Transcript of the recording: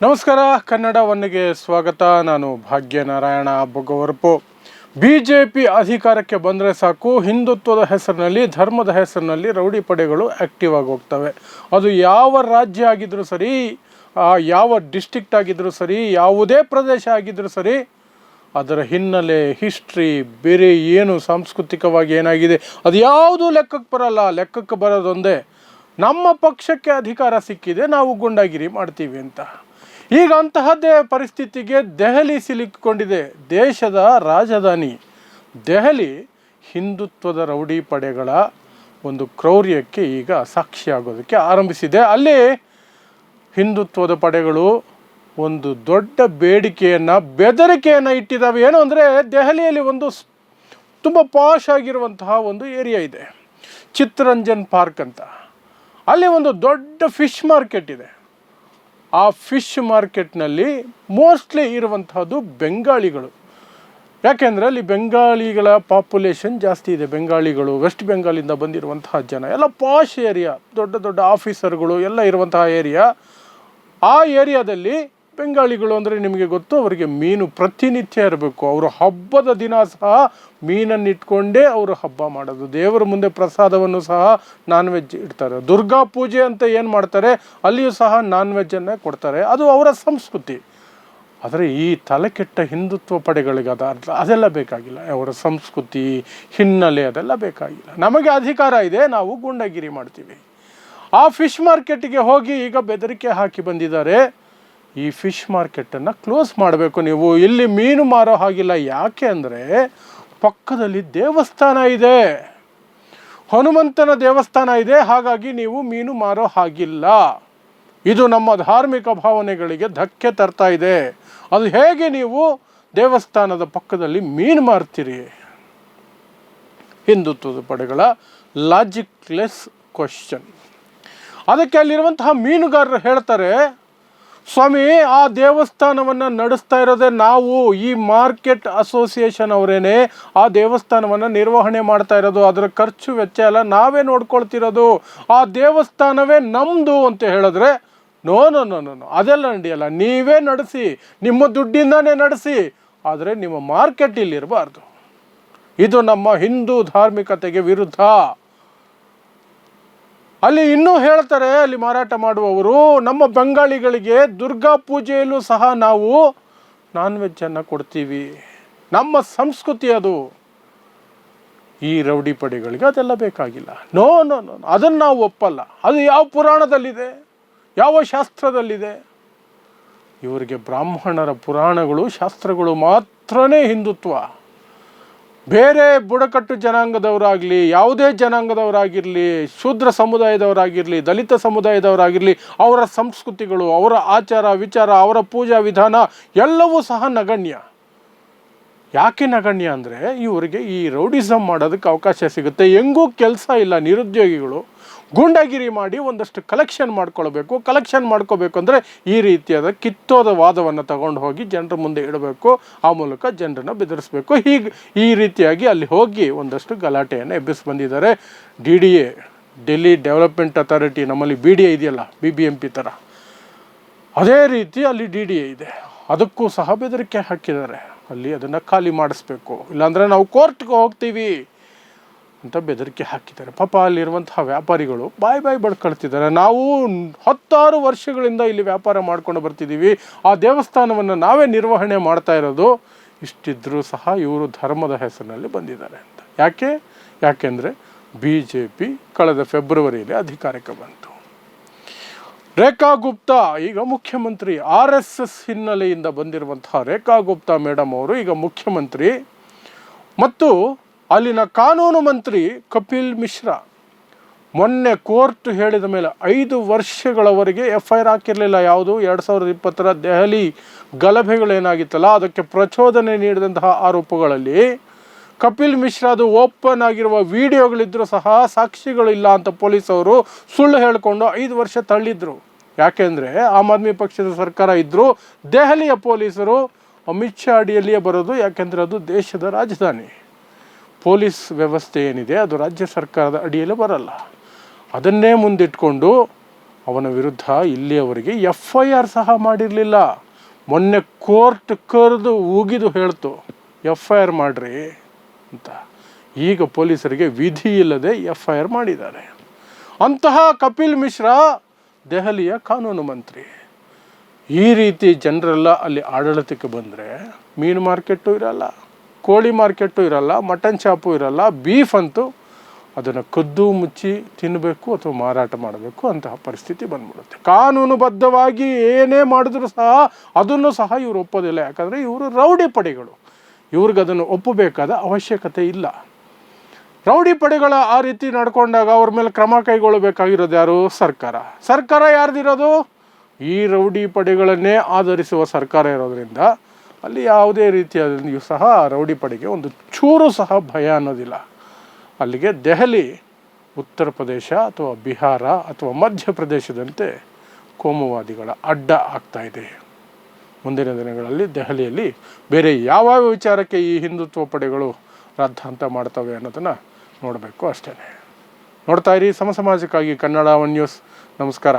ನಮಸ್ಕಾರ, ಕನ್ನಡ ಒನ್ಗೆ ಸ್ವಾಗತ. ನಾನು ಭಾಗ್ಯನಾರಾಯಣ ಬೊಗವರಪು. BJP ಅಧಿಕಾರಕ್ಕೆ ಬಂದರೆ ಸಾಕು, ಹಿಂದುತ್ವದ ಹೆಸರಿನಲ್ಲಿ, ಧರ್ಮದ ಹೆಸರಿನಲ್ಲಿ ರೌಡಿ ಪಡೆಗಳು ಆ್ಯಕ್ಟಿವ್ ಆಗಿ ಹೋಗ್ತವೆ. ಅದು ಯಾವ ರಾಜ್ಯ ಆಗಿದ್ರೂ ಸರಿ, ಯಾವ ಡಿಸ್ಟ್ರಿಕ್ಟ್ ಆಗಿದ್ರೂ ಸರಿ, ಯಾವುದೇ ಪ್ರದೇಶ ಆಗಿದ್ರೂ ಸರಿ, ಅದರ ಹಿನ್ನೆಲೆ, ಹಿಸ್ಟ್ರಿ, ಬೇರೆ ಏನು ಸಾಂಸ್ಕೃತಿಕವಾಗಿ ಏನಾಗಿದೆ ಅದು ಯಾವುದೂ ಲೆಕ್ಕಕ್ಕೆ ಬರಲ್ಲ. ಲೆಕ್ಕಕ್ಕೆ ಬರೋದೊಂದೇ, ನಮ್ಮ ಪಕ್ಷಕ್ಕೆ ಅಧಿಕಾರ ಸಿಕ್ಕಿದೆ, ನಾವು ಗುಂಡಾಗಿರಿ ಮಾಡ್ತೀವಿ ಅಂತ. ಈಗ ಅಂತಹದ್ದೇ ಪರಿಸ್ಥಿತಿಗೆ ದೆಹಲಿ ಸಿಲುಕಿಕೊಂಡಿದೆ. ದೇಶದ ರಾಜಧಾನಿ ದೆಹಲಿ ಹಿಂದುತ್ವದ ರೌಡಿ ಪಡೆಗಳ ಒಂದು ಕ್ರೌರ್ಯಕ್ಕೆ ಈಗ ಸಾಕ್ಷಿಯಾಗೋದಕ್ಕೆ ಆರಂಭಿಸಿದೆ. ಅಲ್ಲಿ ಹಿಂದುತ್ವದ ಪಡೆಗಳು ಒಂದು ದೊಡ್ಡ ಬೇಡಿಕೆಯನ್ನು, ಬೆದರಿಕೆಯನ್ನು ಇಟ್ಟಿದ್ದಾವೆ. ಏನು ಅಂದರೆ, ದೆಹಲಿಯಲ್ಲಿ ಒಂದು ತುಂಬ ಪಾಶ್ ಆಗಿರುವಂತಹ ಒಂದು ಏರಿಯಾ ಇದೆ, ಚಿತ್ತರಂಜನ್ ಪಾರ್ಕ್ ಅಂತ. ಅಲ್ಲಿ ಒಂದು ದೊಡ್ಡ ಫಿಶ್ ಮಾರ್ಕೆಟ್ ಇದೆ. ಆ ಫಿಶ್ ಮಾರ್ಕೆಟ್ನಲ್ಲಿ ಮೋಸ್ಟ್ಲಿ ಇರುವಂತಹದ್ದು ಬೆಂಗಾಳಿಗಳು. ಯಾಕೆಂದರೆ ಅಲ್ಲಿ ಬೆಂಗಾಳಿಗಳ ಪಾಪ್ಯುಲೇಷನ್ ಜಾಸ್ತಿ ಇದೆ. ಬೆಂಗಾಳಿಗಳು, ವೆಸ್ಟ್ ಬೆಂಗಾಲಿಂದ ಬಂದಿರುವಂತಹ ಜನ ಎಲ್ಲ ಪಾಶ್ ಏರಿಯಾ, ದೊಡ್ಡ ದೊಡ್ಡ ಆಫೀಸರ್ಗಳು ಎಲ್ಲ ಇರುವಂತಹ ಏರಿಯಾ. ಆ ಏರಿಯಾದಲ್ಲಿ ಬೆಂಗಾಳಿಗಳು ಅಂದರೆ ನಿಮಗೆ ಗೊತ್ತು, ಅವರಿಗೆ ಮೀನು ಪ್ರತಿನಿತ್ಯ ಇರಬೇಕು. ಅವರು ಹಬ್ಬದ ದಿನ ಸಹ ಮೀನನ್ನು ಇಟ್ಕೊಂಡೇ ಅವರು ಹಬ್ಬ ಮಾಡೋದು. ದೇವರ ಮುಂದೆ ಪ್ರಸಾದವನ್ನು ಸಹ ನಾನ್ ವೆಜ್ ಇಡ್ತಾರೆ. ದುರ್ಗಾ ಪೂಜೆ ಅಂತ ಏನು ಮಾಡ್ತಾರೆ, ಅಲ್ಲಿಯೂ ಸಹ ನಾನ್ ವೆಜ್ಜನ್ನೇ ಕೊಡ್ತಾರೆ. ಅದು ಅವರ ಸಂಸ್ಕೃತಿ. ಆದರೆ ಈ ತಲೆಕೆಟ್ಟ ಹಿಂದುತ್ವ ಪಡೆಗಳಿಗೆ ಅದೆಲ್ಲ ಬೇಕಾಗಿಲ್ಲ. ಅವರ ಸಂಸ್ಕೃತಿ, ಹಿನ್ನೆಲೆ ಅದೆಲ್ಲ ಬೇಕಾಗಿಲ್ಲ. ನಮಗೆ ಅಧಿಕಾರ ಇದೆ, ನಾವು ಗುಂಡಾಗಿರಿ ಮಾಡ್ತೀವಿ. ಆ ಫಿಶ್ ಮಾರ್ಕೆಟಿಗೆ ಹೋಗಿ ಈಗ ಬೆದರಿಕೆ ಹಾಕಿ ಬಂದಿದ್ದಾರೆ. ಈ ಫಿಶ್ ಮಾರ್ಕೆಟನ್ನು ಕ್ಲೋಸ್ ಮಾಡಬೇಕು, ನೀವು ಇಲ್ಲಿ ಮೀನು ಮಾರೋ ಹಾಗಿಲ್ಲ. ಯಾಕೆ ಅಂದರೆ, ಪಕ್ಕದಲ್ಲಿ ದೇವಸ್ಥಾನ ಇದೆ, ಹನುಮಂತನ ದೇವಸ್ಥಾನ ಇದೆ. ಹಾಗಾಗಿ ನೀವು ಮೀನು ಮಾರೋ ಹಾಗಿಲ್ಲ. ಇದು ನಮ್ಮ ಧಾರ್ಮಿಕ ಭಾವನೆಗಳಿಗೆ ಧಕ್ಕೆ ತರ್ತಾ ಇದೆ. ಅದು ಹೇಗೆ ನೀವು ದೇವಸ್ಥಾನದ ಪಕ್ಕದಲ್ಲಿ ಮೀನು ಮಾರ್ತೀರಿ? ಹಿಂದುತ್ವದ ಪಡೆಗಳ ಲಾಜಿಕ್ಲೆಸ್ ಕ್ವಶನ್. ಅದಕ್ಕೆ ಅಲ್ಲಿರುವಂತಹ ಮೀನುಗಾರರು ಹೇಳ್ತಾರೆ, ಸ್ವಾಮಿ, ಆ ದೇವಸ್ಥಾನವನ್ನು ನಡೆಸ್ತಾ ಇರೋದೇ ನಾವು, ಈ ಮಾರ್ಕೆಟ್ ಅಸೋಸಿಯೇಷನ್ ಅವರೇನೆ ಆ ದೇವಸ್ಥಾನವನ್ನು ನಿರ್ವಹಣೆ ಮಾಡ್ತಾ ಇರೋದು. ಅದರ ಖರ್ಚು ವೆಚ್ಚ ಎಲ್ಲ ನಾವೇ ನೋಡ್ಕೊಳ್ತಿರೋದು. ಆ ದೇವಸ್ಥಾನವೇ ನಮ್ಮದು ಅಂತ ಹೇಳಿದ್ರೆ, no no no no no ಅದೆಲ್ಲ ನಡೆಯಲ್ಲ. ನೀವೇ ನಡೆಸಿ, ನಿಮ್ಮ ದುಡ್ಡಿಂದನೇ ನಡೆಸಿ, ಆದರೆ ನಿಮ್ಮ ಮಾರ್ಕೆಟ್ ಇಲ್ಲಿರಬಾರ್ದು. ಇದು ನಮ್ಮ ಹಿಂದೂ ಧಾರ್ಮಿಕತೆಗೆ ವಿರುದ್ಧ. ಅಲ್ಲಿ ಇನ್ನೂ ಹೇಳ್ತಾರೆ, ಅಲ್ಲಿ ಮಾರಾಟ ಮಾಡುವವರು, ನಮ್ಮ ಬೆಂಗಾಳಿಗಳಿಗೆ ದುರ್ಗಾ ಪೂಜೆಯಲ್ಲೂ ಸಹ ನಾವು ನಾನ್ ವೆಜ್ಜನ್ನು ಕೊಡ್ತೀವಿ, ನಮ್ಮ ಸಂಸ್ಕೃತಿ ಅದು. ಈ ರೌಡಿ ಪಡೆಗಳಿಗೆ ಅದೆಲ್ಲ ಬೇಕಾಗಿಲ್ಲ. ನೋ ನೋ ನೋ ಅದನ್ನು ನಾವು ಒಪ್ಪಲ್ಲ. ಅದು ಯಾವ ಪುರಾಣದಲ್ಲಿದೆ, ಯಾವ ಶಾಸ್ತ್ರದಲ್ಲಿದೆ? ಇವರಿಗೆ ಬ್ರಾಹ್ಮಣರ ಪುರಾಣಗಳು, ಶಾಸ್ತ್ರಗಳು ಮಾತ್ರನೇ ಹಿಂದುತ್ವ. ಬೇರೆ ಬುಡಕಟ್ಟು ಜನಾಂಗದವರಾಗಲಿ, ಯಾವುದೇ ಜನಾಂಗದವರಾಗಿರಲಿ, ಶೂದ್ರ ಸಮುದಾಯದವರಾಗಿರಲಿ, ದಲಿತ ಸಮುದಾಯದವರಾಗಿರಲಿ, ಅವರ ಸಂಸ್ಕೃತಿಗಳು, ಅವರ ಆಚಾರ ವಿಚಾರ, ಅವರ ಪೂಜಾ ವಿಧಾನ ಎಲ್ಲವೂ ಸಹ ನಗಣ್ಯ. ಯಾಕೆ ನಗಣ್ಯ ಅಂದರೆ, ಇವರಿಗೆ ಈ ರೌಡಿಸಮ್ ಮಾಡೋದಕ್ಕೆ ಅವಕಾಶ ಸಿಗುತ್ತೆ. ಹೆಂಗೂ ಕೆಲಸ ಇಲ್ಲ, ನಿರುದ್ಯೋಗಿಗಳು ಗೂಂಡಾಗಿರಿ ಮಾಡಿ ಒಂದಷ್ಟು ಕಲೆಕ್ಷನ್ ಮಾಡ್ಕೊಳ್ಬೇಕು. ಕಲೆಕ್ಷನ್ ಮಾಡ್ಕೋಬೇಕು ಅಂದರೆ ಈ ರೀತಿಯಾದ ಕಿತ್ತೋದ ವಾದವನ್ನು ತಗೊಂಡು ಹೋಗಿ ಜನರ ಮುಂದೆ ಇಡಬೇಕು. ಆ ಮೂಲಕ ಜನರನ್ನು ಬೆದರಿಸಬೇಕು. ಹೀಗೆ ಈ ರೀತಿಯಾಗಿ ಅಲ್ಲಿ ಹೋಗಿ ಒಂದಷ್ಟು ಗಲಾಟೆಯನ್ನು ಎಬ್ಬಿಸಿ ಬಂದಿದ್ದಾರೆ. DDA, ಡೆಲ್ಲಿ ಡೆವಲಪ್ಮೆಂಟ್ ಅಥಾರಿಟಿ, ನಮ್ಮಲ್ಲಿ BDA ಇದೆಯಲ್ಲ, BBMP ಥರ, ಅದೇ ರೀತಿ ಅಲ್ಲಿ DDA ಇದೆ. ಅದಕ್ಕೂ ಸಹ ಬೆದರಿಕೆ ಹಾಕಿದ್ದಾರೆ. ಅಲ್ಲಿ ಅದನ್ನು ಖಾಲಿ ಮಾಡಿಸ್ಬೇಕು, ಇಲ್ಲಾಂದರೆ ನಾವು ಕೋರ್ಟ್ಗೆ ಹೋಗ್ತೀವಿ ಅಂತ ಬೆದರಿಕೆ ಹಾಕಿದ್ದಾರೆ. ಪಾಪ ಅಲ್ಲಿರುವಂತಹ ವ್ಯಾಪಾರಿಗಳು ಬಾಯಿ ಬಡ್ಕೊಳ್ತಿದ್ದಾರೆ. ನಾವು 16 ವರ್ಷಗಳಿಂದ ಇಲ್ಲಿ ವ್ಯಾಪಾರ ಮಾಡ್ಕೊಂಡು ಬರ್ತಿದ್ದೀವಿ, ಆ ದೇವಸ್ಥಾನವನ್ನು ನಾವೇ ನಿರ್ವಹಣೆ ಮಾಡ್ತಾ ಇರೋದು. ಇಷ್ಟಿದ್ರೂ ಸಹ ಇವರು ಧರ್ಮದ ಹೆಸರಿನಲ್ಲಿ ಬಂದಿದ್ದಾರೆ ಅಂತ. ಯಾಕೆಂದರೆ BJP ಕಳೆದ ಫೆಬ್ರವರಿಯಲ್ಲಿ ಅಧಿಕಾರಕ್ಕೆ ಬಂತು. ರೇಖಾ ಗುಪ್ತಾ ಈಗ ಮುಖ್ಯಮಂತ್ರಿ. RSS ಹಿನ್ನೆಲೆಯಿಂದ ಬಂದಿರುವಂತಹ ರೇಖಾ ಗುಪ್ತಾ ಮೇಡಮ್ ಅವರು ಈಗ ಮುಖ್ಯಮಂತ್ರಿ. ಮತ್ತು ಅಲ್ಲಿನ ಕಾನೂನು ಮಂತ್ರಿ ಕಪಿಲ್ ಮಿಶ್ರಾ ಮೊನ್ನೆ ಕೋರ್ಟ್ ಹೇಳಿದ ಮೇಲೆ 5 ವರ್ಷಗಳವರೆಗೆ FIR ಹಾಕಿರಲಿಲ್ಲ. ಯಾವುದು 2020 ದೆಹಲಿ ಗಲಭೆಗಳೇನಾಗಿತ್ತಲ್ಲ, ಅದಕ್ಕೆ ಪ್ರಚೋದನೆ ನೀಡಿದಂತಹ ಆರೋಪಗಳಲ್ಲಿ ಕಪಿಲ್ ಮಿಶ್ರಾದು ಓಪನ್ ಆಗಿರುವ ವಿಡಿಯೋಗಳಿದ್ದರೂ ಸಹ ಸಾಕ್ಷಿಗಳಿಲ್ಲ ಅಂತ ಪೊಲೀಸವರು ಸುಳ್ಳು ಹೇಳಿಕೊಂಡು 5 ವರ್ಷ ತಳ್ಳಿದ್ರು. ಯಾಕೆಂದರೆ ಆಮ್ ಆದ್ಮಿ ಪಕ್ಷದ ಸರ್ಕಾರ ಇದ್ದರೂ ದೆಹಲಿಯ ಪೊಲೀಸರು ಅಮಿತ್ ಶಾ ಅಡಿಯಲ್ಲಿಯೇ ಬರೋದು. ಯಾಕೆಂದರೆ ಅದು ದೇಶದ ರಾಜಧಾನಿ. ಪೊಲೀಸ್ ವ್ಯವಸ್ಥೆ ಏನಿದೆ ಅದು ರಾಜ್ಯ ಸರ್ಕಾರದ ಅಡಿಯಲ್ಲಿ ಬರಲ್ಲ. ಅದನ್ನೇ ಮುಂದಿಟ್ಕೊಂಡು ಅವನ ವಿರುದ್ಧ ಇಲ್ಲಿಯವರೆಗೆ FIR ಸಹ ಮಾಡಿರಲಿಲ್ಲ. ಮೊನ್ನೆ ಕೋರ್ಟ್ ಕರೆದು ಉಗಿದು ಹೇಳ್ತು FIR ಮಾಡಿರಿ ಅಂತ. ಈಗ ಪೊಲೀಸರಿಗೆ ವಿಧಿ ಇಲ್ಲದೆ FIR ಮಾಡಿದ್ದಾರೆ. ಅಂತಹ ಕಪಿಲ್ ಮಿಶ್ರಾ ದೆಹಲಿಯ ಕಾನೂನು ಮಂತ್ರಿ. ಈ ರೀತಿ ಜನರೆಲ್ಲ ಅಲ್ಲಿ ಆಡಳಿತಕ್ಕೆ ಬಂದರೆ ಮೀನು ಮಾರ್ಕೆಟು ಇರಲ್ಲ, ಕೋಳಿ ಮಾರ್ಕೆಟು ಇರಲ್ಲ, ಮಟನ್ ಶಾಪು ಇರಲ್ಲ, ಬೀಫ್ ಅಂತೂ ಅದನ್ನು ಕದ್ದು ಮುಚ್ಚಿ ತಿನ್ನಬೇಕು ಅಥವಾ ಮಾರಾಟ ಮಾಡಬೇಕು ಅಂತಹ ಪರಿಸ್ಥಿತಿ ಬಂದ್ಬಿಡುತ್ತೆ. ಕಾನೂನುಬದ್ಧವಾಗಿ ಏನೇ ಮಾಡಿದ್ರೂ ಸಹ ಅದನ್ನು ಸಹ ಇವರು ಒಪ್ಪೋದಿಲ್ಲ. ಯಾಕಂದರೆ ಇವರು ರೌಡಿ ಪಡೆಗಳು, ಇವ್ರಿಗೆ ಅದನ್ನು ಒಪ್ಪಬೇಕಾದ ಅವಶ್ಯಕತೆ ಇಲ್ಲ. ರೌಡಿ ಪಡೆಗಳ ಆ ರೀತಿ ನಡ್ಕೊಂಡಾಗ ಅವ್ರ ಮೇಲೆ ಕ್ರಮ ಕೈಗೊಳ್ಳಬೇಕಾಗಿರೋದು ಯಾರು? ಸರ್ಕಾರ. ಸರ್ಕಾರ ಯಾರ್ದಿರೋದು? ಈ ರೌಡಿ ಪಡೆಗಳನ್ನೇ ಆಧರಿಸುವ ಸರ್ಕಾರ ಇರೋದ್ರಿಂದ ಅಲ್ಲಿ ಯಾವುದೇ ರೀತಿಯಾದಂತೆಯೂ ಸಹ ರೌಡಿ ಪಡೆಗೆ ಒಂದು ಚೂರು ಸಹ ಭಯ ಅನ್ನೋದಿಲ್ಲ. ಅಲ್ಲಿಗೆ ದೆಹಲಿ ಉತ್ತರ ಪ್ರದೇಶ ಅಥವಾ ಬಿಹಾರ ಅಥವಾ ಮಧ್ಯಪ್ರದೇಶದಂತೆ ಕೋಮುವಾದಿಗಳ ಅಡ್ಡ ಆಗ್ತಾ ಇದೆ. ಮುಂದಿನ ದಿನಗಳಲ್ಲಿ ದೆಹಲಿಯಲ್ಲಿ ಬೇರೆ ಯಾವ್ಯಾವ ವಿಚಾರಕ್ಕೆ ಈ ಹಿಂದುತ್ವ ಪಡೆಗಳು ರಾದ್ಧಾಂತ ಮಾಡ್ತವೆ ಅನ್ನೋದನ್ನು ನೋಡಬೇಕು ಅಷ್ಟೇ. ನೋಡ್ತಾ ಇರಿ ಸಮಾಜಕ್ಕಾಗಿ ಕನ್ನಡ 1 ನ್ಯೂಸ್. ನಮಸ್ಕಾರ.